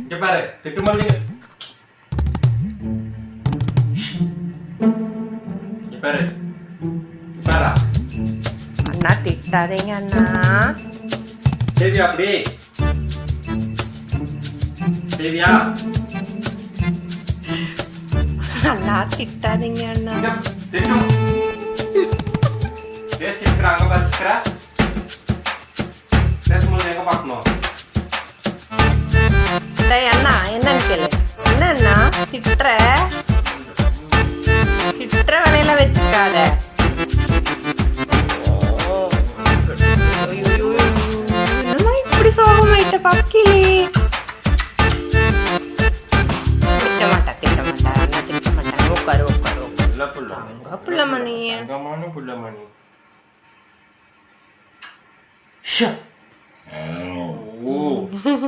இங்க பாரு திட்டுமல் நீங்க இங்க பாரு பாரா அண்ணா திட்டாதீங்க அண்ணா. தேவியா அப்படி தேவியா அண்ணா திட்டாதீங்க அண்ணா. இங்க திட்டும் பேசிக்கிற அங்க பாத்துக்கிற பேசும்போது எங்க பாக்கணும் டேய் அண்ணா என்னன்னு கேளு. என்ன அண்ணா திட்டுற வேலையில வச்சுக்காத. என்னம்மா இப்படி சோகமாயிட்ட பாக்கிலே. திட்ட மாட்டா அண்ணா திட்ட மாட்டாங்க. உட்காரு புள்ளமணி. தங்கமான புள்ளமணி ஓ